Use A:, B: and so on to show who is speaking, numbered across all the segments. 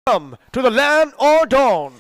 A: to the land or dawn.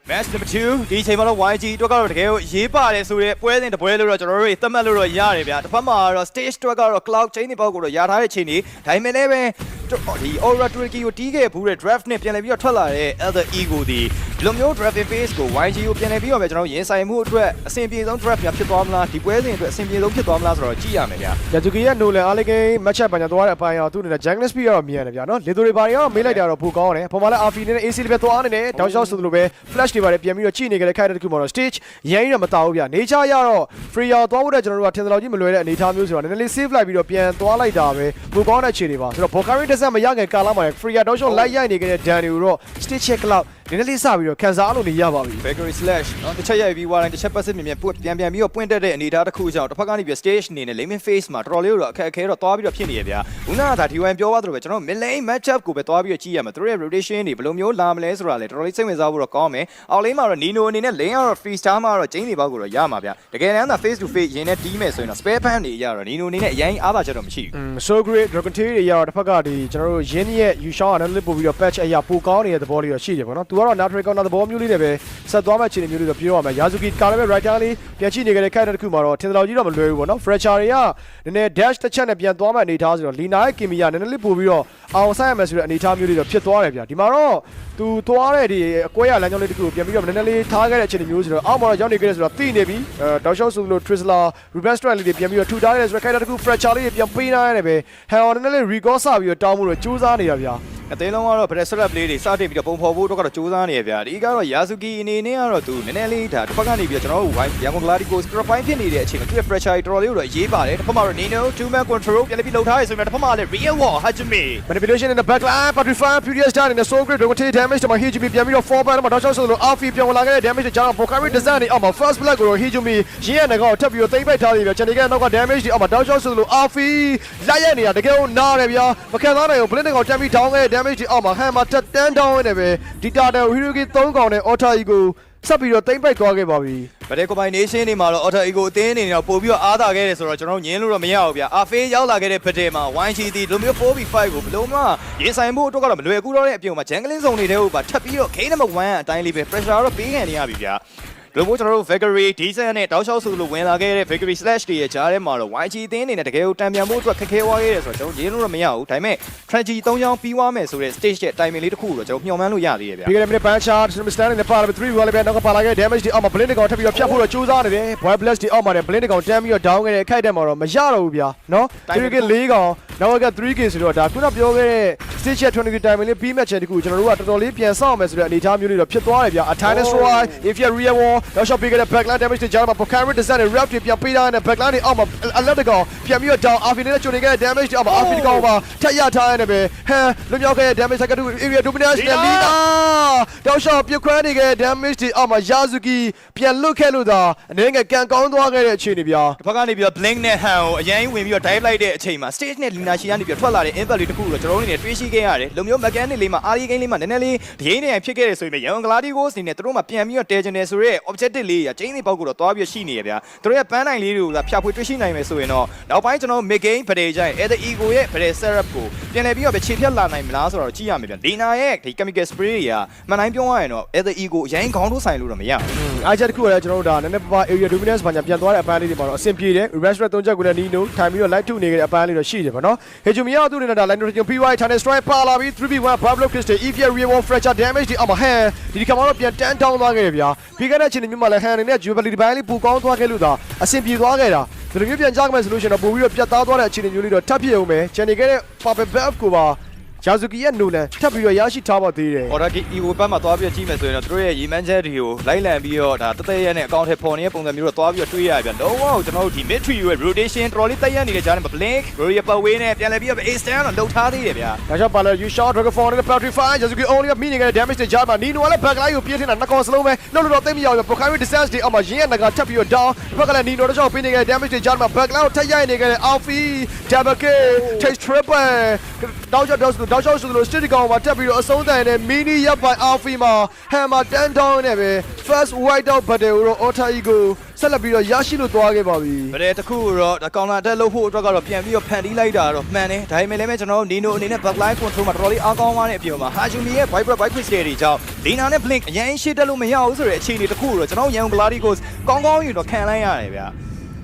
B: Match number 2ဒီချိန်မှာတော့ YG အတွက်ကတော့တကယ်ကိုရေးပါတယ်ဆိုတဲ့ပွဲစဉ်တစ်ပွဲလို့တော့ကျွန်တော်တို့သတ်မှတ်လို့တော့ရတယ်ဗျာတစ်ဖက်မှာတော့ stage အတွက်ကတော့ cloud chain တွေပေါက်ကိုတော့ရထားတဲ့ချိန်တွေဒါပေမဲ့လည်းပဲဒီ Aura Turkey ကိုတီးခဲ့ဘူးတဲ့ draft နဲ့ပြန်လည်ပြီးတော့ထွက်လာတဲ့ Elder Ego ဒီလိုမျိုး drafting phase ကို YG ကိုပြန်လည်ပြီးတော့ပဲကျွန်တော်ရင်ဆိုင်မှုအတွက်အဆင်ပြေဆုံး draft များဖြစ်သွားမလားဒီပွဲစဉ်အတွက်အဆင်ပြေဆုံးဖြစ်သွားမလားဆိုတော့ကြည့်ရမယ်ဗျာ
A: Yazuki ရဲ့ Nolan အားလေးကိန်း match up ပညာသွားတဲ့အပိုင်းအောင်သူ့အနေနဲ့ jungle speed ကတော့မြင်ရတယ်ဗျာနော်လေသူတွေဘာတွေရောမေးလိုက်တာတော့ပိုကောင်းတယ်ပုံမှန်လည်း RP နဲ့ AC တွေပဲသွားနေတယ်တောက်လျှောက်ဆိုသလိုပဲ flash တွေပါတယ်ပြန်ပြီးတော့ကြည့်နေကြတဲ့ခိုက်တဲ့တစ်ခုမှာတော့ stage ရမ်းတော့မတောက်ဘူးဗျာ nature ရတော့ free ရောက်သွားဖို့တဲ့ကျွန်တော်တို့ကထင်သလောက်ကြီးမလွယ်တဲ့အနေအထားမျိုးဆိုတော့နည်းနည်းလေး save လိုက်ပြီးတော့ပြန်သွားလိုက်တာပဲပိုကောင်းတဲ့ခြေတွေပါဆိုတော့ Bokari တစ်ဆက်မရခင်ကာလာမှာ free တောက်လျှောက်လိုက်ရိုက်နေကြတဲ့ Dan တွေကိုတော့ stage check cloud နည်းနည်းလေးစပြီးတော့ခံစားလို့နေရပါပြီ
B: Bakery slash နော်တစ်ချက်ရိုက်ပြီးွားတိုင်းတစ်ချက်ပတ်စစ်မြင်ပြန်ပြီးတော့ပွင့်တက်တဲ့အနေအထားတစ်ခုကြောင့်တစ်ဖက်ကနေပြီး stage အနေနဲ့ limit phase မှာတော်တော်လေးတော့အခက်အခဲတော့သွားပြီးတော့ဖြစ်နေရဗျာခုနကဒါ D1 ပြောသွားသလိုပဲကျွန်တော် mid lane match up ကိုပဲသွားပြီးတော့ကြည့်ရမှာသူတို့ရဲ့ rotation တွေဘယ်လိုမျိုးလာမလဲဆိုတာလေတော်တော်လေးစိတ်ဝင်စားဖို့တော့ကောင်းမယ်အောက်လင်းမှာတော့ Nino အနေနဲ့ lane ကတော့ free star မှာတော့ကျင်းတွေပေါက်ကိုတော့ရမှာဗျာတကယ်တမ်းသာ face to face ရင်နဲ့တီးမယ်ဆိုရင်တော့ spare pan တွေရတော့ Nino အနေနဲ့အရင်အားသာချက်တော့မရှိဘူး
A: so great dragon tail တွေရတော့တစ်ဖက်ကဒီကျွန်တော်တို့ရင်းရဲ့ you shot နဲ့ပို့ပြီးတော့ patch အရာပိုကောင်းနေတဲ့သဘောလေးတော့ရှိတယ်ပေါ့နော်သူကတော့ natural counter သဘောမျိုးလေးနဲ့ပဲဆက်သွားမဲ့ခြေမျိုးလေးတော့ပြောရမယ် Yazuki ကာလည်းပဲ rider လေးပြန်ချိနေကြတဲ့ခိုက်တဲ့တစ်ခုမှာတော့ထင်သလောက်ကြီးတော့မလွယ်ဘူးပေါ့နော် fracture တွေကနည်းနည်း dash တစ်ချက်နဲ့ပြန်သွားမဲ့အနေထားဆိုတော့ Lina ရဲ့ Kimi ကနည်းနည်းလေးပို့ပြီးတော့အောင်ဆိုင်ရမယ်ဆိုတဲ့အနေထားမျိုးလေးတော့ဖြစ်သွားတယ်ဗျာဒီမှာတော့သူသွားတဲ့ဒီအကွဲရလမ်းကြောင်းလေးတစ်ခုကိုပြန်ပြီးတော့နည်းနည်းလေးထားခဲ့တဲ့အခြေအနေမျိုးဆိုတော့အောက်မှာတော့ရောက်နေကြတယ်ဆိုတော့သိနေပြီတောက်လျှောက်ဆိုလို့ Trisla Ruben Strand လေးတွေပြန်ပြီးတော့ထူထားတယ်ဆိုတော့ခိုက်တဲ့တစ်ခု fracture လေးတွေပြန်ပေးနိုင်ရတယ်ပဲ Hell နည်းနည်းလေး recall စပြီးတော့တောင်းမှုတော့စူးစမ်းနေတာဗျာ
B: အသေးလုံးကတော့ဗရက် setup လေးတွေစတင်ပြီးတော့ပုံဖော်ဖို့တော့ကတော့စူးစမ်းနေရဗျာဒီကတော့ Yazuki အနေနဲ့ကတော့သူနည်းနည်းလေးဒါတစ်ဖက်ကနေပြီးတော့ကျွန်တော်တို့ Yangon Gladico script point ဖြစ်နေတဲ့အချိန်မှာသူ့ရဲ့ pressure တော်တော်လေးကိုတော့ရေးပါတယ်တစ်ဖက်မှာတော့ Nino 2-man control ပြန်ပြီးလှုပ်ထားရဆိုရင်တစ်ဖက်မှာလည်း real wall Hajime
A: manipulation in the back line Patrify Furious down in the soul grip don't take damage မှာ Hajime ပြန်ပြီးတော့ fall back မှာတော့ဆိုလို့ Alfie ပြန်လာခဲ့တဲ့ damage ကြောင့် Bokari design တွေအောက်မှာ first blood ကိုတော့ Hajime ရင်းရတဲ့ကောင်ထပ်ပြီးတော့သိမ့်ပိုက်ထားပြီးတော့ Chandika နောက်က damage တွေအောက်မှာတော့ဆိုလို့ Alfie လိုက်ရနေတာတကယ်ကိုနားတယ်ဗျာမခံစားနိုင်ဘူး blink ကောင်တက်ပြီး down ခဲ့တဲ့ damage တွေအောက်မှာ Hammer တက်တန်း down နေပဲဒီ Tata Hiroki 3ကောင်နဲ့ Otter Ego ဆက်ပြီးတော့သိမ့်ပိုက်သွားခဲ့ပါပြီဗ
B: တဲ့ combination တွေမှာတော့ Otter Ego အသင်းအနေနဲ့ပို့ပြီးတော့အားသာခဲ့တယ်ဆိုတော့ကျွန်တော်ညင်းလို့တော့မရဘူးဗျာ Afe ရောက်လာခဲ့တဲ့ဗတဲ့မှာ YG ဒီလိုမျိုး 4v5 ကိုဘယ်လိုမှရင်ဆိုင်ဖို့အတွက်ကတော့မလွယ်ကူတော့တဲ့အပြုံမှာ jungle zone တွေထဲကိုပါထပ်ပြီးတော့ game number 1အတိုင်းလေးပဲ pressure တော့ပေးခံနေရပြီဗျာလို့ကျွန်တော်တို့ Valkyrie Decent နဲ့တောက်လျှောက်ဆိုလို့ဝင်လာခဲ့တဲ့ Valkyrie Slash တွေရဲ့ကြားထဲမှာတော့ YG အသင်းအနေနဲ့တကယ်ကိုတံပြန်ဖို့အတွက်ခက်ခဲသွားခဲ့တယ်ဆိုတော့ကျွန်တော်ရင်းလို့တော့မရဘူးဒါပေမဲ့ Tragedy 3ချောင်းပြီးသွားမယ်ဆိုတဲ့ stage ရဲ့ timing လေးတစ်ခုကိုတော့ကျွန်တော်မျှော်မှန်းလို့ရသေးတယ်ဗျာဒ
A: ီကနေ့ punch shot stand နဲ့ပါလာပြီး3 wall ပဲနောက်ကပါလာခဲ့ damage တွေအောက်မှာ blink ကောင်ထပ်ပြီးတော့ဖြတ်ဖို့တော့ကြိုးစားနေတယ် boy blast တွေအောက်မှာလည်း blink ကောင်တန်းပြီးတော့ down ခဲ့တဲ့ခိုက်တဲ့မှာတော့မရတော့ဘူးဗျာနော် 3k 4ကောင်နောက်က 3k ဆိုတော့ဒါခုနပြောခဲ့တဲ့ stage ရဲ့ 20k timing လေးပြီးမှတ်ချက်တခုကျွန်တော်တို့ကတော်တော်လေးပြန်ဆောက်မယ်ဆိုတဲ့အနေအထားမျိုးလေးတော့ဖြစ်သွားတယ်ဗျာ a Thailand strike if you real wall နောက်ရှော့ပေးခဲ့တဲ့ backline damage တွေကြားမှာ Bokari design နဲ့ rap တွေပြန်ပေးထားတဲ့ backline တွေအောက်မှာ alert တကောင်ပြန်ပြီးတော့ down Alfie နဲ့ချိုနေခဲ့တဲ့ damage တွေအောက်မှာ Alfie တကောင်ပါထက်ရထားရတယ်ပဲဟမ်လွမြောက်ခဲ့တဲ့ damage ကတူ area dominance နဲ့ Lina တောက်လျှောက်ပြခွဲနေခဲ့တဲ့ damage တွေအောက်မှာ Yazuki ပြန်လွတ်ခဲ့လို့သာအနေငယ်ကန်ကောင်းသွားခဲ့တဲ့အခြေအနေဗျာ
B: တစ်ဖက်ကနေပြီးတော့ blink နဲ့ Han ကိုအရင်ဝင်ပြီးတော့ dive လိုက်တဲ့အချိန်မှာ stage နဲ့ Lina ရှိကနေပြီးတော့ထွက်လာတဲ့ impact လေးတစ်ခုကိုကျွန်တော်တို့အနေနဲ့တွေးရှိခဲ့ရတယ်လုံမျိုး mechanic လေးမှာ RE game လေးမှာနည်းနည်းလေးဒိန်းနေရဖြစ်ခဲ့တယ်ဆိုရင် Yangon Gladico အနေနဲ့သူတို့မှပြန်ပြီးတော့ တဲချင်တယ်ဆိုရဲ objective လေးရာကျင်းနေပေါက်ကိုတော့သွားပြီးရှိနေရဗျာသူတို့ရဲ့ပန်းနိုင်လေးတွေကိုဖြာဖွေတွေ့ရှိနိုင်မယ်ဆိုရင်တော့နောက်ပိုင်းကျွန်တော် mid game ဗဒေကြိုင် Elder Ego ရဲ့ဗဒေ setup ကိုပြန်လည်ပြီးတော့ခြေဖြတ်လာနိုင်မလားဆိုတော့ကြည့်ရမယ်ဗျာ Lina ရဲ့ဒီ chemical spray တွေကမှန်တိုင်းပြောရရင်တော့ Elder Ego အရင်ခေါင်းထိုးဆိုင်လို့တော့မရဘူး
A: အားချက်တစ်ခုလည်းကျွန်တော်တို့ဒါနည်းနည်းပါ area dominance ဘာညာပြန်သွားတဲ့အပန်းလေးတွေမှာတော့အဆင်ပြေတယ် reverse threat 3ချက်ကိုလည်း Nino ထိုင်ပြီးတော့ light 2နေခဲ့တဲ့အပန်းလေးတော့ရှိတယ်ဗောနော် Hajime ကသူ့အနေနဲ့ဒါ line rotation PY Thailand strike ပါလာပြီး 3v1 Pablo Crystal Evia real wall fracture damage ဒီအောက်မှာ hand ဒီကမှာတော့ပြန်တန်းတောင်းသွားခဲ့တယ်ဗျာပြီးခဲ့တဲ့အချိန်မျိုးမှာလည်း hand နဲ့ jubilee ဒီပိုင်းလေးပူကောင်းသွားခဲ့လို့ဒါအဆင်ပြေသွားခဲ့တာဒီလိုမျိုးပြန်ကြမယ်ဆိုလို့ရှိရင်တော့ပို့ပြီးတော့ပြတ်သားသွားတဲ့အခြေအနေမျိုးလေးတော့ထပ်ဖြစ်အောင်ပဲချန်နေခဲ့တဲ့ Purple Buff ကိုပါ Yazuki ရဲ့ Nolan ထပ်ပြီးတော့ရရှိထားပါသေးတယ်
B: Order Ego ဘက်မှာသွားပြီးကြည့်မယ်ဆိုရင်တော့သူတို့ရဲ့ရေမန်းချက်တွေကိုလိုက်လံပြီးတော့ဒါတသက်ရဲနဲ့အကောင့်ထဲပေါ်နေတဲ့ပုံစံမျိုးတော့သွားပြီးတော့တွေးရပြန်လုံးဝကျွန်တော်တို့ဒီ mid tree ရဲ့ rotation တော်တော်လေးတက်ရနေတဲ့ကြားထဲမှာ blink Gloria Power နဲ့ပြန်လည်ပြီးတော့ A stand တော့လှုပ်ထားသေးတယ်ဗျာဒ
A: ါကြောင့်ပါလဲ you shot Dragon Fall နဲ့ Patrify Yazuki only မိနေခဲ့တဲ့ damage တွေကြားမှာ Nino လည်း back line ကိုပြေးထင်တာနှစ်ကောင်စလုံးပဲလှုပ်လို့တော့သိမရဘူး Bokari distance တွေအောက်မှာရင်းရနကထပ်ပြီးတော့ down ဘက်ကလည်း Nino တော့ပေးနေခဲ့တဲ့ damage တွေကြားမှာ back line ကိုထပ်ရိုက်နေခဲ့တဲ့ Alfie double kill takes triple တောက်ချောက်ဆိုလို့ stick ကောင်မှာတက်ပြီးတော့အဆုံးတန်တဲ့ mini ရပ်ပိုင် Alfie မှာ Hammer 10 down နဲ့ပဲ first white out battle ကို Otter Ego ဆက်လက်ပြီးတော့ရရှိလို့သွားခဲ့ပါပြီ
B: ဗတဲ့တခုတော့ကောင်လာတက်လို့ဖို့အတွက်ကတော့ပြန်ပြီးတော့ဖန်တီးလိုက်တာတော့မှန်တယ်ဒါပေမဲ့လည်းကျွန်တော်တို့နီနိုအနေနဲ့ backline control မှာတော်တော်လေးအားကောင်းသွားတဲ့အပြင်မှာဟာဂျူမီရဲ့ vibrate bike crystal တွေကြောင့်လီနာနဲ့ blink အရင်ရှေ့တက်လို့မရဘူးဆိုတဲ့အခြေအနေတခုတော့ကျွန်တော်ရန်ဂလာဒီကိုကောင်းကောင်းယူတော့ခံလိုက်ရတယ်ဗျာ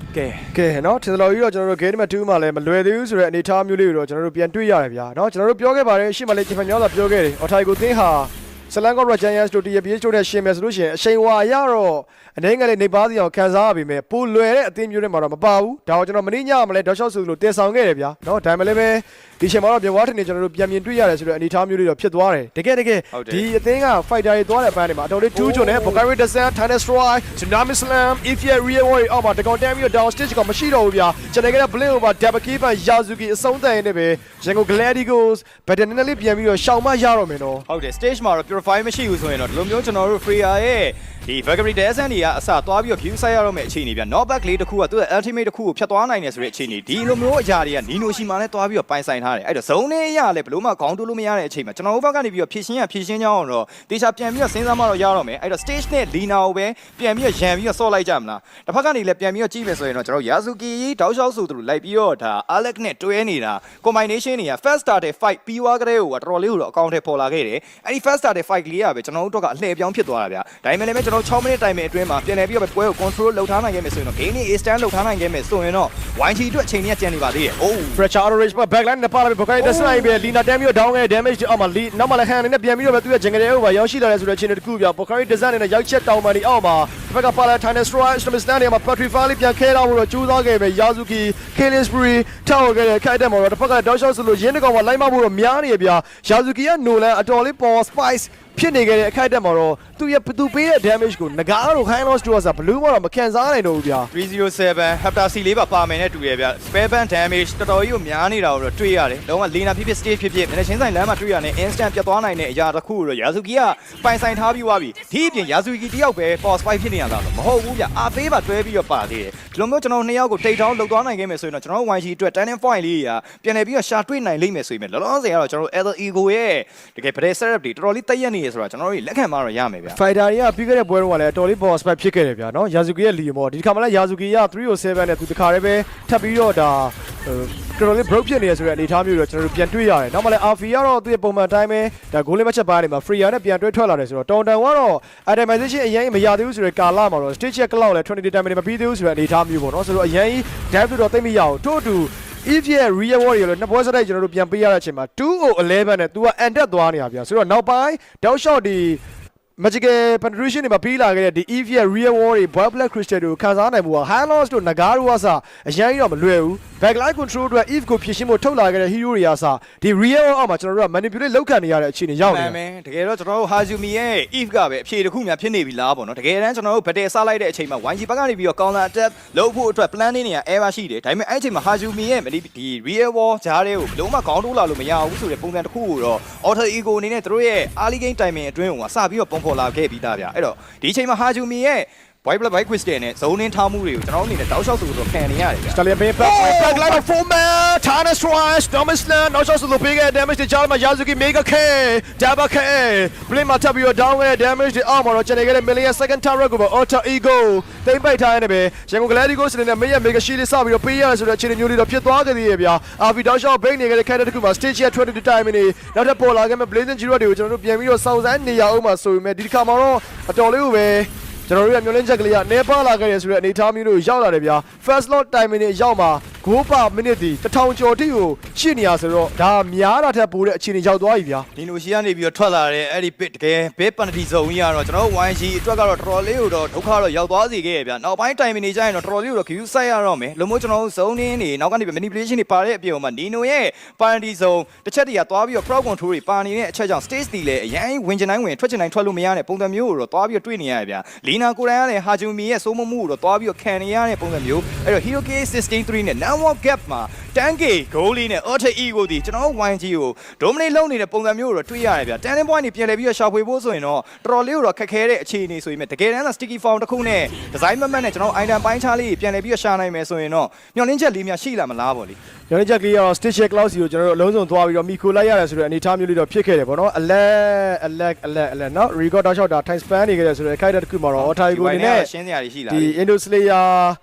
B: ကဲ
A: နော်ထင်သလိုကြီးတော့ကျွန်တော်တို့ game 2မှာလည်းမလွယ်သေးဘူးဆိုတဲ့အနေအထားမျိုးလေးကိုတော့ကျွန်တော်တို့ပြန်တွေ့ရတယ်ဗျာနော်ကျွန်တော်တို့ပြောခဲ့ပါတယ်ရှေ့မှာလည်းဂျပန်မျိုးသာပြောခဲ့တယ်အော်ထိုင်ကိုသင်းဟာဆလန်ကော့ရဂျန်ယန်စတိုတီရဲ့ PH တို့နဲ့ရှင်မယ်ဆိုလို့ရှိရင်အချိန်ဝါရတော့အနေငယ်လေးနေပါစီအောင်ခံစားရပြီမဲ့ပိုလွယ်တဲ့အသင်းမျိုးတွေမှာတော့မပါဘူးဒါတော့ကျွန်တော်မင်းညမလဲဒေါက်ရှော့ဆိုလို့တင်ဆောင်ခဲ့တယ်ဗျာနော်ဒါမှလည်းပဲဒီချိန်မှာတော့ပြန်ဝါထနေကျွန်တော်တို့ပြန်မြင်တွေ့ရတယ်ဆိုတော့အနေအထားမျိုးလေးတော့ဖြစ်သွားတယ်တကယ်ဒီအသင်းက fighter တွေသွားတဲ့အပိုင်းတွေမှာအတော်လေး2ဂျွန်နဲ့ Bokari Desan Thailand Strike Tsunami Slam Ifya Real Warrior အောက်မှာတကောင်တန်းပြီးတော့ down stage ကမရှိတော့ဘူးဗျာကျွန်တော်ကလည်း Blink over Double Keep Yazuki အဆုံးသတ်ရင်းနဲ့ပဲရန်ကုန် Gladiators ဗဒန်နဲ့လေးပြန်ပြီးတော့ရှောင်မရတော့မယ်နော်ဟ
B: ုတ်တယ် stage မှာတော့ purify မရှိဘူးဆိုရင်တော့ဒီလိုမျိုးကျွန်တော်တို့ Freya ရဲ့ဒီ Valkyrie Desan တွေကအစသွားပြီးတော့ view ဆိုင်ရတော့မယ့်အခြေအနေဗျ knockback လေးတစ်ခုကသူ့ရဲ့ ultimate တစ်ခုကိုဖြတ်သွားနိုင်တယ်ဆိုတဲ့အခြေအနေဒီလိုမျိုးအရာတွေကနီနိုရှိမှလည်းသွားပြီးတော့ပိုင်ဆိုင်ထားတယ်အဲ့တော့ zone နဲ့ရလဲဘလို့မှခေါင်းတိုးလို့မရတဲ့အချိန်မှာကျွန်တော်တို့ဘက်ကနေပြီးတော့ဖြည့်ရှင်းကြအောင်တော့တေချာပြန်ပြီးတော့စဉ်းစားမှတော့ရတော့မယ်အဲ့တော့ stage နဲ့ Lina ကိုပဲပြန်ပြီးတော့ရန်ပြီးတော့ဆော့လိုက်ကြမလားတစ်ဖက်ကနေလည်းပြန်ပြီးတော့ကြည့်မယ်ဆိုရင်တော့ကျွန်တော် Yazuki တောက်လျှောက်ဆိုသူတို့လိုက်ပြီးတော့ဒါ Alex နဲ့တွဲနေတာ combination တွေက first started fight ပြီးွားကြတဲ့ဟိုကတော်တော်လေးကိုတော့အကောင့်ထဲပေါ်လာခဲ့တယ်အဲ့ဒီ first started fight ကလေးကပဲကျွန်တော်တို့တော့ကအလှည့်ပြောင်းဖြစ်သွားတာဗျဒါပေမဲ့လည်းကျွန်တော်6မိနစ်တိုင်မဲ့အတွင်းမှာပြန်လည်ပြီးတော့ပွဲကို control လုပ်ထားနိုင်ခဲ့မယ်ဆိုရင်တော့ game နဲ့ A stand လုပ်ထားနိုင်ခဲ့မယ်ဆိုရင်တော့ YG အတွက်အချိန်ကြီးကျန်နေပါသေးတယ် Oh
A: Pressure Rage backline နဲ့ပါလာပြီး Bokari Desan ပဲ Lina တန်းပြီးတော့ down ခဲ့ damage အောက်မှာ Lee နောက်မှလည်း hand နဲ့ပြန်ပြီးတော့သူ့ရဲ့ jungle ရဲ့ over ရောက်ရှိလာတယ်ဆိုတဲ့အခြေအနေတစ်ခုပြ Bokari Desan နဲ့ရောက်ချက်တောင်မှဒီအောက်မှာတစ်ဖက်ကပါလာ Thailand Strike Tsunami Slam တွေမှာ Petrify လေးပြန်ခဲတော့လို့ကြိုးစားခဲ့ပဲ Yazuki Killing Spree ထောက်ခဲ့တဲ့ခိုက်တဲ့မှာတော့တစ်ဖက်က down shot ဆိုလို့ရင်းတကောင်မှာလိုက်မဖို့တော့များနေရဗျာ Yazuki က Nolan အတော်လေးပေါ် spice ဖြစ်နေခဲ့တဲ့အခိုက်အတန့်မှာတော့သူ့ရဲ့သူပေးတဲ့ damage ကိုငကားတို့ high loss တို့ကဘလူးမတော့မခံစားနိုင်တော့ဘူးဗျာ
B: 307 Hepta C လေးပါမယ်နဲ့တူရဗျ spare band damage တော်တော်ကြီးကိုများနေတာကိုတော့တွေ့ရတယ်လုံးဝ Lina ဖြစ် stage ဖြစ်နည်းချင်းဆိုင်လမ်းမှာတွေ့ရတဲ့ instant ပြတ်သွားနိုင်တဲ့အရာတစ်ခုကိုတော့ Yazuki ကပိုင်ဆိုင်ထားပြီးသွားပြီဒီအပြင် Yazuki တယောက်ပဲ force fight ဖြစ်နေရတာမဟုတ်ဘူးဗျအားပေးပါတွဲပြီးတော့ပါသေးတယ်ဒီလိုမျိုးကျွန်တော်2ယောက်ကိုတိတ်ထောင်းလှုပ်သွားနိုင်ခဲ့မယ်ဆိုရင်တော့ကျွန်တော် YG အတွက် turning point လေးရာပြန်လည်ပြီးတော့ရှာတွေ့နိုင်လိမ့်မယ်ဆိုရင်လောလောဆယ်ကတော့ကျွန်တော် Ether Ego ရဲ့တကယ် break setup တွေတော်တော်လေးတက်ရက်နေရဆိုတာကျွန်တော်တို့လက်ခံမှတော့ရမယ်ဗျ
A: Fighter တွေကပြီးခဲ့တဲ့ပွဲတုန်းကလည်းတော်လေး boss fight ဖြစ်ခဲ့တယ်ဗျာနော် Yazuki ရဲ့ Leo ဒီခါမှလည်း Yazuki က307နဲ့သူတခါတည်းပဲထပ်ပြီးတော့ဒါတော်လေး broke ဖြစ်နေရဆိုတဲ့အနေအထားမျိုးတော့ကျွန်တော်တို့ပြန်တွေ့ရတယ်နောက်မှလည်း RV ကတော့သူ့ရဲ့ပုံမှန်အတိုင်းပဲဒါ goal လေးမှတ်ချက်ပိုင်းနေမှာ Freya နဲ့ပြန်တွဲထွက်လာတယ်ဆိုတော့တောင်တန်ကတော့ itemization အရင်မရသေးဘူးဆိုတဲ့ကာလမှာတော့ stage ရဲ့ကလောက်လည်း20 damage မပြီးသေးဘူးဆိုတဲ့အနေအထားမျိုးပေါ့နော်ဆိုတော့အရင် dive တော့သိမရအောင်ထို့အတူ if ရဲ့ real warrior လို့နှစ်ပွဲစတိုက်ကျွန်တော်တို့ပြန်ပေးရတဲ့အချိန်မှာ2-11နဲ့ तू က end တက်သွားနေတာဗျာဆိုတော့နောက်ပိုင်း down shot ဒီ magical penetration တွေမှာပြီးလာခဲ့တဲ့ဒီ Evia Real War တွေ Boy Black Crystal တွေကိုခံစားနိုင်မှုက High Loss တို့ Nagaru ကစအရင်ကြီးတော့မလွယ်ဘူး backline control အတွက် Eve ကိုဖြည့်ရှင်းဖို့ထုတ်လာခဲ့တဲ့ hero တွေကစဒီ Real War အောက်မှာကျွန်တော်တို့က manipulate လုပ်ခံနေရတဲ့အခြေအနေရောက်နေတယ်တ
B: ကယ်တော့ကျွန်တော်တို့ Hazumi ရဲ့ Eve ကပဲအဖြေတစ်ခုများဖြစ်နေပြီလားပေါ့နော်တကယ်တမ်းကျွန်တော်တို့ battle စလိုက်တဲ့အချိန်မှာ YG ဘက်ကနေပြီးတော့ counter attack လုပ်ဖို့အတွက် plan နေနေရ error ရှိတယ်ဒါပေမဲ့အဲ့အချိန်မှာ Hazumi ရဲ့ဒီ Real War ဂျားတွေကိုလုံးဝခေါင်းတိုးလာလို့မရဘူးဆိုတဲ့ပုံစံတစ်ခုကိုတော့ Alter Ego အနေနဲ့တို့ရဲ့ early game timing အတွင်းကစပြီးတော့ပုံဖော်လာခဲ့ပြီးသားဗျအဲ့တော့ဒီအချိန်မှာ Hazumi ရဲ့ White Black Crystal နဲ့ zone in ထားမှုတွေကိုကျွန်တော်တို့အနေနဲ့တောက်လျှောက်ဆိုတော့ခံနေရတယ်ဗျ
A: Stallion Bay backline of 4 man Thailand Strike Thomas Land နောက်ရှော့ဆိုလို့ပေးခဲ့ damage တွေကြားမှာ Yazuki Mega K Double K Blink မှာထပ်ပြီးတော့ down ခဲ့ damage တွေအောက်မှာတော့ကျန်နေခဲ့တဲ့ million second turret ကိုပဲ Alter Ego တိမ့်ပိုက်ထားရနေပဲရန်ကုန် Gladiators နဲ့ Mega Shield လေးစပြီးတော့ပေးရတယ်ဆိုတော့အခြေအနေမျိုးလေးတော့ဖြစ်သွားခဲ့သေးရဲ့ဗျာ RV တောက်လျှောက် break နေခဲ့တဲ့ character တစ်ခုမှာ stage ရဲ့20 time နေနောက်ထပ်ပေါ်လာခဲ့မဲ့ Blazing Zero တွေကိုကျွန်တော်တို့ပြန်ပြီးတော့စောင့်ဆိုင်းနေရအောင်မှာဆိုပေမဲ့ဒီတစ်ခါမှာတော့အတော်လေးကိုပဲကျွန်တော်တို့ရဲ့မျိုးလင်းချက်ကလေးကနေပါလာခဲ့ရဆိုတဲ့အနေအထားမျိုးတို့ရောက်လာတယ်ဗျာ first lot time နဲ့ရောက်မှာ9 per minute ဒီ1000ကျော်တိကိုရှိနေရဆိုတော့ဒါများတာထက်ပိုတဲ့အခြေအနေရောက်သွားပြီဗျာ
B: ဒီလိုရှိကနေပြီးတော့ထွက်လာတဲ့အဲ့ဒီ bit တကယ် bit penalty zone ကြီးကတော့ကျွန်တော်တို့ YG အတွက်ကတော့တော်တော်လေးကိုတော့ဒုက္ခတော့ရောက်သွားစေခဲ့ရဗျာနောက်ပိုင်း time နေကြရင်တော့တော်တော်လေးကိုတော့ queue စိုက်ရတော့မယ်လို့မို့ကျွန်တော်တို့ zone နေနောက်ကနေ manipulation တွေပါတဲ့အပြင်မှာ Nino ရဲ့ penalty zone တစ်ချက်တည်းကသွားပြီးတော့ crowd control တွေပါနေတဲ့အချက်ကြောင့် stage တွေလည်းအရင်ဝင်ချင်တိုင်းဝင်ထွက်ချင်တိုင်းထွက်လို့မရတဲ့ပုံစံမျိုးကိုတော့သွားပြီးတော့တွေ့နေရတယ်ဗျာ Lina ကိုယ်တိုင်ကလည်း Hazumi ရဲ့စိုးမိုးမှုကိုတော့သွားပြီးတော့ခံနေရတဲ့ပုံစံမျိုးအဲ့တော့ Hero K 63နဲ့ Now Now gap မှာ 10k goal လေးနဲ့ Auto E ကိုဒီကျွန်တော် YG ကို dominate လုပ်နေတဲ့ပုံစံမျိုးကိုတော့တွေ့ရတယ်ဗျာ turning point တွေပြန်လည်ပြီးတော့ရှာဖွေဖို့ဆိုရင်တော့တော်တော်လေးကိုတော့ခက်ခဲတဲ့အခြေအနေဆိုရင်တကယ်တမ်းက sticky form တစ်ခုနဲ့ design မတ်နဲ့ကျွန်တော် item ပိုင်းခြားလေးပြန်လည်ပြီးတော့ရှာနိုင်မယ်ဆိုရင်တော့မျှော်လင့်ချက်လေးများရှိလာမလားပေါ့လေ
A: ညနေချက်ကလေးကတော့ Stitch Cloud စီကိုကျွန်တော်တို့အလုံးစုံသွားပြီးတော့မိခိုလိုက်ရတယ်ဆိုတဲ့အနေအထားမျိုးလေးတော့ဖြစ်ခဲ့တယ်ပေါ့နော်အလက်နော် record တောက်လျှောက်တာ time span နေခဲ့တယ်ဆိုတဲ့ခိုက်တဲ့တစ်ခုမှာတော့ Auto ကိုနေနဲ့
B: ရှင်းစရာတွေရှိလာ
A: ဒီ Indo Slayer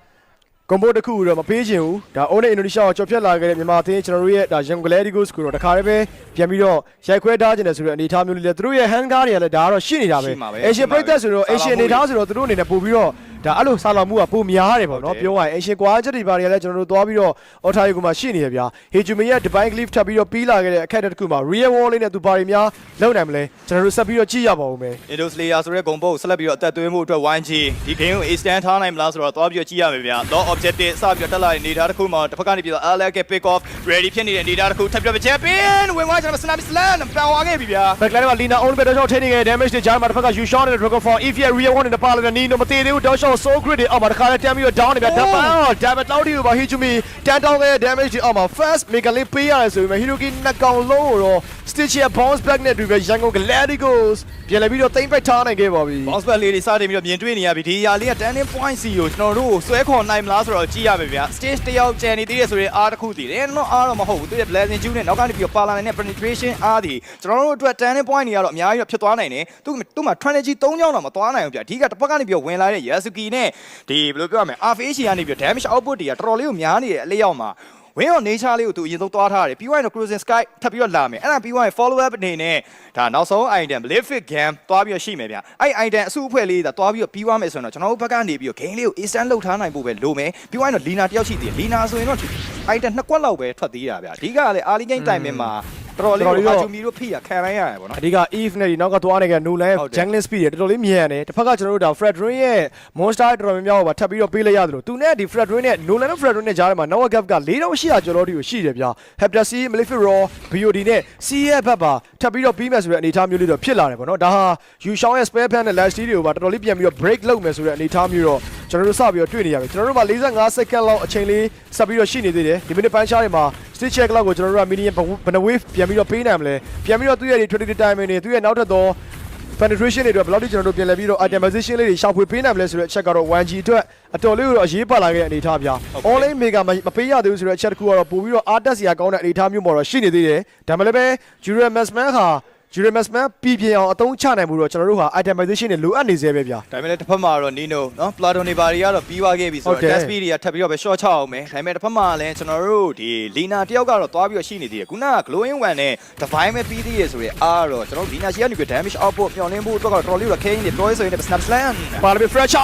A: combo တစ်ခုတော့မပေးချင်ဘူးဒါ Owner Indonesia ကိုကြော်ဖြတ်လာခဲ့တဲ့မြန်မာအသင်းကျွန်တော်တို့ရဲ့ဒါ Young Gladiators ကိုတော့တခါတည်းပဲပြန်ပြီးတော့ရိုက်ခွဲထားခြင်းတယ်ဆိုတဲ့အနေအထားမျိုးလေးလေသူတို့ရဲ့ hand guard တွေကလည်းဒါကတော့ရှိနေတာပဲ Asian Breakthrough ဆိုတော့ Asian အနေအထားဆိုတော့သူတို့အနေနဲ့ပို့ပြီးတော့ဒါအဲ့လိုဆာလောင်မှုကပိုများတယ်ပေါ့နော်ပြောရရင် Asian ကွာချက်တွေပါတွေကလည်းကျွန်တော်တို့သွားပြီးတော့ Auto ကိုမှရှိနေရဗျာ Hejumi ရဲ့ Divine Glyph ထပ်ပြီးတော့ပြီးလာခဲ့တဲ့အခက်တစ်ခုမှာ Real Wall လေးနဲ့သူပါတွေများလုံနိုင်မလဲကျွန်တော်တို့ဆက်ပြီးတော့ကြည့်ရပါဦးမယ်
B: Indo Slayer ဆိုတဲ့ဂုံပုတ်ဆက်လက်ပြီးတော့အသက်သွင်းမှုအတွက် YG ဒီ game ကို extend ထားနိုင်မလားဆိုတော့သွားပြီးတော့ကြည့်ရမယ်ဗျာ Law Objective စပြီးတော့တက်လာတဲ့နေတာတစ်ခုမှာတစ်ဖက်ကနေပြီးတော့ Alec pick off ready ဖြစ်နေတဲ့နေတာတစ်ခုထပ်ပြီးတော့ champion ဝင်သွားကျွန်တော် Snap Slam ပန်သွားခဲ့ပြီဗျာ
A: Backline မှာ Lina Only ပဲတော့ထိနေခဲ့ damage တွေကြားမှာတစ်ဖက်က You Shot နဲ့ Dragon Fall if you real one နဲ့ပါလာတဲ့ Nino မသေးသေးဘူးတော့ So Grid တွေအောက်မှာတစ်ခါလဲတန်းပြီးတော့ down နေဗျာ Damage လောက်ဒီကိုပါ Hijumi တန်းတောင်းခဲ့တဲ့ damage တွေအောက်မှာ first mega လေးပေးရတယ်ဆိုပေမဲ့ Hiroki နှစ်ကောင်လုံးကိုတော့ Stitch ရဲ့ bounce back နဲ့တူပဲ Yangon Gladiators ပြန်လဲပြီးတော့သိမ့်ပိုက်ထားနိုင်ခဲ့ပါပြီ
B: bounce back လေးတွေစတင်ပြီးတော့မြင်တွေ့နေရပြီဒီຢာလေးက turning point စီကိုကျွန်တော်တို့ဆွဲခေါ်နိုင်မလားဆိုတော့ကြည့်ရမယ်ဗျာ stage တယောက်ကျန်နေသေးတယ်ဆိုရင်အားတစ်ခုတည်တယ်နော်အားတော့မဟုတ်ဘူးသူရဲ့ blazing juice နဲ့နောက်ကနေပြီးတော့ပါလာနိုင်တဲ့ penetration အားဒီကျွန်တော်တို့အတွက် turning point တွေကတော့အများကြီးတော့ဖြစ်သွားနိုင်တယ်သူ့မှာ strategy 3ကြောင်းတော့မသွားနိုင်ဘူးဗျာအဓိကတစ်ဖက်ကနေပြီးတော့ဝင်လာတဲ့ Yasuki နဲ့ဒီဘယ်လိုပြောရမလဲ RFH ကနေပြီးတော့ damage output တွေကတော်တော်လေးကိုများနေတဲ့အလျောက်မှာဝင်းအောင် nature လေးကိုသူအရင်ဆုံးသွားထားတယ်ပြီးသွားရင်တော့ cruising sky ထပ်ပြီးတော့လာမယ်အဲ့ဒါပြီးသွားရင် follow up အနေနဲ့ဒါနောက်ဆုံး item Belific game သွားပြီးတော့ရှိမယ်ဗျအဲ့ item အစုအဖွဲ့လေးဒါသွားပြီးတော့ပြီးသွားမယ်ဆိုရင်တော့ကျွန်တော်တို့ဘက်ကနေပြီးတော့ game လေးကို instant လုပ်ထားနိုင်ဖို့ပဲလိုမယ်ပြီးသွားရင်တော့ Lina တယောက်ရှိသေးတယ် Lina ဆိုရင်တော့ item နှစ်ကွက်လောက်ပဲထွက်သေးတာဗျအဓိကလည်း early game time မှာတော်တော်လေးကို Hajumi တို့ဖိရခံရရတယ်ပေါ့နော်
A: အဓိက Eve နဲ့ဒီနောက်ကသွားနေက Nolan ရဲ့ jungling speed တွေတော်တော်လေးမြန်တယ်တစ်ဖက်ကကျွန်တော်တို့ဒါ Fredrin ရဲ့ monster တော်တော်များများကိုပါထပ်ပြီးတော့ပေးလိုက်ရတယ်လို့သူနဲ့ဒီ Fredrin နဲ့ Nolan နဲ့ Fredrin နဲ့ကြားထဲမှာ Noah Gap က4800ကျော်လို့ဒီကိုရှိတယ်ဗျာ Hepta C Malefic Raw BOD နဲ့ C ရဲ့ဘက်ပါထပ်ပြီးတော့ပြီးမယ်ဆိုတဲ့အနေအထားမျိုးလေးတော့ဖြစ်လာတယ်ပေါ့နော်ဒါဟာ Yu Shao ရဲ့ spare plan နဲ့ last steal တွေကိုပါတော်တော်လေးပြန်ပြီးတော့ break လုပ်မယ်ဆိုတဲ့အနေအထားမျိုးတော့ကျွန်တော်တို့စပြီးတော့တွေ့နေရပြီကျွန်တော်တို့မှာ45 second လောက်အချိန်လေးဆက်ပြီးတော့ရှိနေသေးတယ်ဒီမိနစ်ပိုင်းခြားတွေမှာ Stitch check လောက်ကိုကျွန်တော်တို့က medium ဘယ်နှ wave ပြန်ပြီးတော့ပေးနိုင်မလဲပြန်ပြီးတော့သူ့ရဲ့ 20 timing တွေသူ့ရဲ့နောက်ထပ်သော penetration တွေအတွက်ဘယ်လောက်ထိကျွန်တော်တို့ပြန်လဲပြီးတော့ itemization လေးတွေရှောက်ဖွေပေးနိုင်မလဲဆိုတဲ့အချက်ကတော့ 1G အတွက်အတော်လေးကိုတော့အရေးပါလာခဲ့တဲ့အနေအထားဗျာ online mega မပေးရသေးဘူးဆိုတဲ့အချက်တစ်ခုကတော့ပို့ပြီးတော့အားတက်စရာကောင်းတဲ့အနေအထားမျိုးပေါ်တော့ရှိနေသေးတယ်ဒါမှလည်းပဲ Jurel Masman ဟာ Juramas man ပြည်ပြအောင်အသုံးချနိုင်မှုတော့ကျွန်တော်တို့ဟာ itemization တွေလိုအပ်နေသေးပဲဗျာဒ
B: ါပေမဲ့တစ်ဖက်မှာတော့ Nino နော် Platon တွေဘာတွေကတော့ပြီးသွားခဲ့ပြီဆိုတော့ test speed တွေကထပ်ပြီးတော့ပဲ short ချအောင်မယ်ဒါပေမဲ့တစ်ဖက်မှာလည်းကျွန်တော်တို့ဒီ Lina တယောက်ကတော့သွားပြီးတော့ရှိနေသေးတယ်ခုနက glowing one နဲ့ divine ပဲပြီးသေးရဆိုတော့အားတော့ကျွန်တော်တို့ Lina ရှိကနေပြီး damage output မျှော်လင့်ဖို့အတွက်ကတော့တော်တော်လေးတော့ Kane တွေ deploy ဆိုရင် snap slam
A: ပါလာပြီ fresh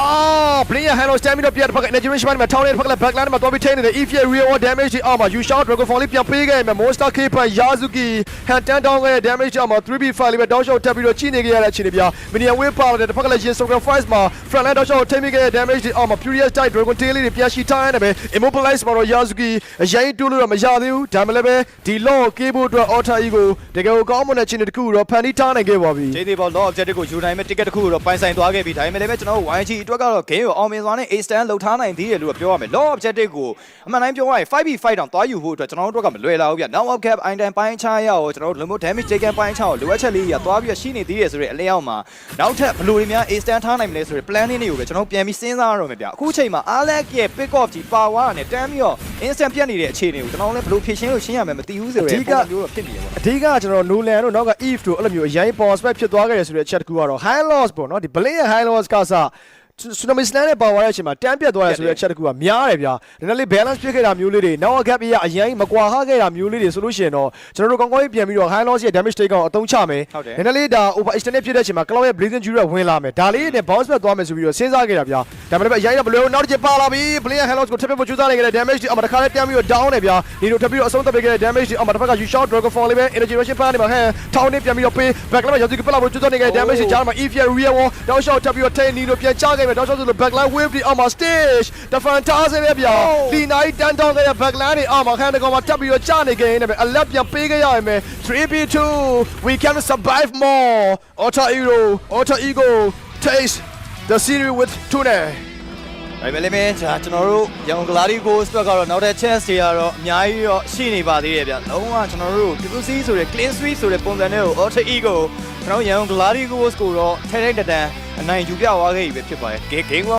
A: player handle stamina ပြတ်တစ်ဖက်က energy range မှာထောင်းနေတဲ့တစ်ဖက်ကလည်း backline မှာသွားပြီးထိနေတယ် if you real damage အောက်မှာ you shot dragon fall လေးပြန်ပေးခဲ့မယ် monster keeper Yasuki hand turn down ခဲ့တဲ့ damage အောက်မှာ 3b5 လေးပဲတောက်ရှောက်တက်ပြီးတော့ချိနေခဲ့ရတဲ့အခြေအနေပြ minion wave ပါတဲ့တစ်ဖက်ကလည်း sacrifice မှာ front line တောက်ရှောက်ထိမိခဲ့တဲ့ damage အောက်မှာ furious type dragon tail လေးတွေပြန်ရှိထားရတယ်ပဲ immobilize မှာတော့ Yasuki အရင်တူးလို့တော့မရသေးဘူးဒါမှလည်းပဲဒီ law ကေးဖို့အတွက် Alter Ego တကယ်ကိုကောင်းမွန်တဲ့အခြေအနေတစ်ခုတော့ဖန်တီးထားနိုင်ခဲ့ပါပြီ
B: JD Ball law objective ကိုယူနိုင်မဲ့ ticket တစ်ခုကိုတော့ပိုင်ဆိုင်သွားခဲ့ပြီဒါပေမဲ့လည်းကျွန်တော်တို့ YG အတွက်ကတော့ game ကိုအောင်မြင်စွာနဲ့ A stand လောက်ထားနိုင်သေးတယ်လို့ပြောရမယ် law objective ကိုအမှန်တိုင်းပြောရရင် 5v5 တောင်သွားယူဖို့အတွက်ကျွန်တော်တို့အတွက်ကမလွယ်လာဘူးဗျ now up cap item ပိုင်းချရအောင်ကျွန်တော်တို့ remote damage taken ပိုင်းချအောင်လိုအပ်ချက်လေးကြီးသွားပြီးရှိနေသေးတယ်ဆိုတဲ့အလျောက်မှာနောက်ထပ်ဘယ်လိုတွေများ A stand ထားနိုင်မလဲဆိုတဲ့ plan လေးတွေကိုပဲကျွန်တော်ပြန်ပြီးစဉ်းစားရတော့မယ်ဗျအခုချိန်မှာ Alec ရဲ့ pick off ကြီး power နဲ့တန်းပြီးတော့ instant ပြတ်နေတဲ့အခြေအနေကိုကျွန်တော်လည်းဘယ်လိုဖြည့်ရှင်းလို့ရှင်းရမယ်မသိဘူးဆိုတဲ့ပုံစံမျိုးတော့ဖြစ်နေတယ်ပေါ့
A: အဓိကကျွန်တော် Nolan တို့နောက်က Eve တို့အဲ့လိုမျိုးအရင် power spec ဖြစ်သွားခဲ့တယ်ဆိုတဲ့အချက်တစ်ခုကတော့ high loss ပေါ့နော်ဒီ Blade ရဲ့ high loss ကစားTsunami Slam နဲ့ပါသွားတဲ့အချိန်မှာတန်းပြတ်သွားရဆိုတဲ့အချက်တစ်ခုကများတယ်ဗျာဒါနဲ့လေး balance ဖြစ်ခဲ့တာမျိုးလေးတွေနောက် gap ရအရင်မကွာဟခဲ့တာမျိုးလေးတွေဆိုလို့ရှိရင်တော့ကျွန်တော်တို့ကောင်းကောင်းကြီးပြန်ပြီးတော့ high loss ရဲ့ damage take အောင်အသုံးချမယ်ဒါနဲ့လေးဒါ over extended ဖြစ်တဲ့အချိန်မှာ Cloud ရဲ့ Blazing Jury ဝင်လာမယ်ဒါလေးနဲ့ bounce back သွားမယ်ဆိုပြီးတော့စဉ်းစားခဲ့တာဗျာဒါမှလည်းအရင်ကဘယ်လိုနောက်တစ်ချက်ပါလာပြီ Player high loss ကိုထပ်ပြဖို့ကြိုးစားနေခဲ့တဲ့ damage တွေအမှတခါလေးတန်းပြီးတော့ down နေဗျာဒီလိုထပ်ပြီးတော့အဆုံးသတ်ပေးခဲ့တဲ့ damage တွေအမှတစ်ဖက်က you shot dragon fall လေးပဲ energy rush ပါနေမှာဟဲ့ထောင်းနေပြန်ပြီးတော့ပေး back line မှာ Yasuki ပြလာဖို့ကြိုးစားနေခဲ့တဲ့ damage တွေကြားမှာ if you real wall တောက်ရှောက်ထပ်ပြီးတော့ take နီလိုပြန်ချခဲ့မယ်တောက်ရှောက်ဆိုလို့ back line wave ဒီအောက်မှာ stage the fantastic ပဲဗျာဒီနိုင်တန်းတောင်းခဲ့တဲ့ back line တွေအောက်မှာခန်းတကောင်မှာထပ်ပြီးတော့ချနေခဲ့နေပဲအလက်ပြန်ပေးခဲ့ရရင်ပဲ 3v2 we can survive more Alter Ego taste the series with Tune
B: ဒါပေမဲ့လည်းကျွန်တော်တို့ရန်ကုန် Galacticos ဘက်ကတော့နောက်တဲ့ chance တွေကတော့အများကြီးတော့ရှိနေပါသေးတယ်ဗျလုံးဝကျွန်တော်တို့ PPC ဆိုတဲ့ clean sweep ဆိုတဲ့ပုံစံနဲ့ကို Alter Ego ကျွန်တော်ရန်ကုန် Galacticos ကိုတော့ထဲထဲတန်အနိုင်ယူပြသွားခဲ့ပြီပဲဖြစ်ပါတယ် game